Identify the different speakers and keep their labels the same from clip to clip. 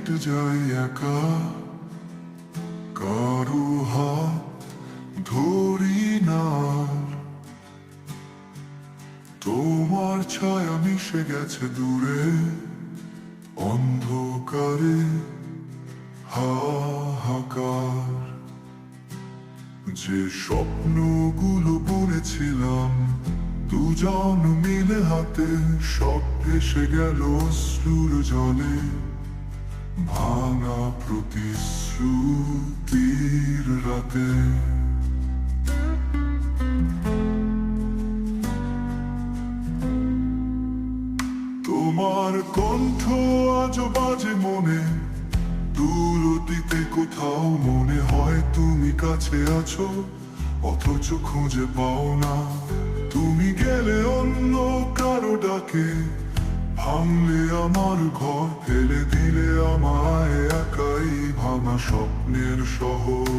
Speaker 1: হেঁটে যাই একা, কারো হাত ধরি না। তোমার ছায়া মিশে গেছে দূরে, অন্ধকারে হাহাকার। যে স্বপ্নগুলো বুনেছিলাম দুজন মিলে হাতে, সব ভেসে গেল অশ্রুর জলে। ভাঙা প্রতিশ্রুতির রাতে তোমার কণ্ঠ আজও বাজে মনে, দূর অতীতে কোথাও মনে হয় তুমি কাছে আছো, অথচ খুঁজে পাও না। তুমি গেলে অন্য কারো ডাকে, ভাঙলে আমার ঘর, ফেলে দিলে আমায় একাই ভাঙা স্বপ্নের শহর।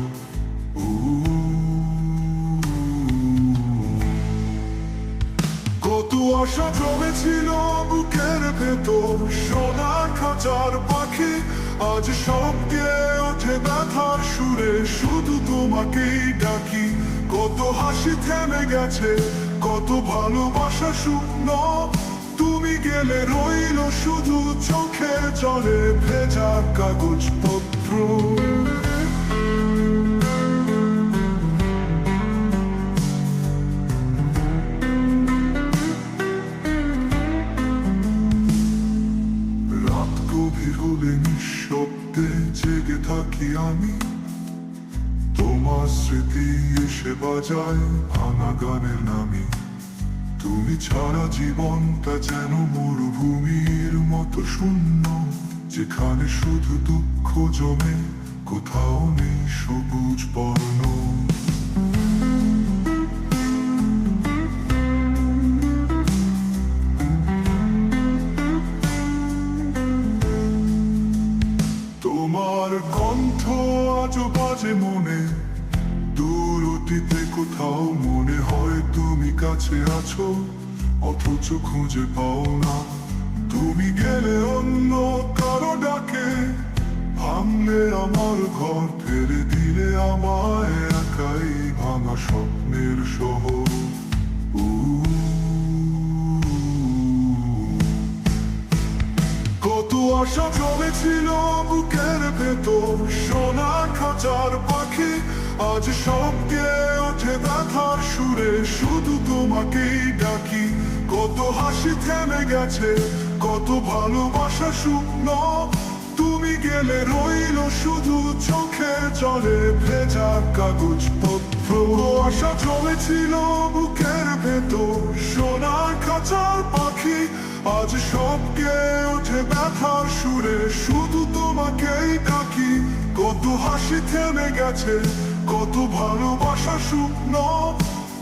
Speaker 1: কত আশা জমেছিল বুকের ভেতর, সোনার খাঁচার পাখি আজ সব গেয়ে ওঠে ব্যথার সুরে, শুধু তোমাকেই ডাকি। কত হাসি থেমে গেছে, কত ভালোবাসা শুকনো, তুমি গেলে রইল শুধু চোখে জলে ভেজা কাগজপত্র। রাত গভীর হলে নিঃশব্দে জেগে থাকি আমি, তোমার স্মৃতি এসে বাজায় ভাঙা গানের নামে। তুমি ছাড়া জীবনটা যেন মরুভূমির মতো শূন্য, যেখানে শুধু দুঃখ জমে, কোথাও নেই সবুজ বর্ণ। তোমার কণ্ঠ আজও বাজে মনে, দূর অতীতে কোথাও মনে হয় তুমি কাছে আছো, অথচ খুঁজে পাও না। তুমি গেলে অন্য কারো ডাকে, ভাঙলে আমার ঘর, ফেলে দিলে আমায় একাই ভাঙা স্বপ্নের শহর। কত আশা জমেছিল বুকের ভেতর, সোনার খাঁচার পাখি আজ সব গেয়ে ওঠে ব্যথার সুরে, শুধু তোমাকেই ডাকি। কত হাসি থেমে গেছে, কত ভালোবাসা শুকনো, তুমি গেলে রইল শুধু চোখে জলে ভেজা কাগজপত্র। আশা জমেছিল বুকের ভেতর, সোনার খাঁচার পাখি আজ সব গেয়ে ওঠে ব্যথার সুরে, শুধু তোমাকেই ডাকি। কত হাসি থেমে গেছে, কত ভালোবাসা শুকনো,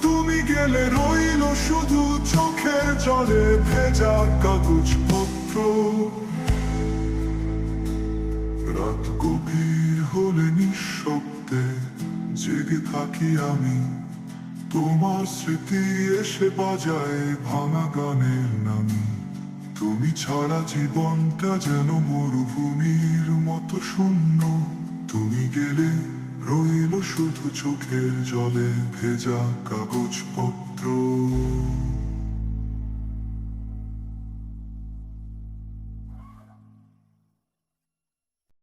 Speaker 1: তুমি গেলে রইল শুধু চোখের জলে ভেজা কাগজপত্র। রাত গভীর হলে নিঃশব্দে জেগে থাকি আমি, তোমার স্মৃতি এসে বাজায় ভাঙা গানের নামে। তুমি ছাড়া জীবনটা যেন মরুভূমির মতো শূন্য, তুমি গেলে রইল শুধু চোখের জলে ভেজা কাগজপত্র।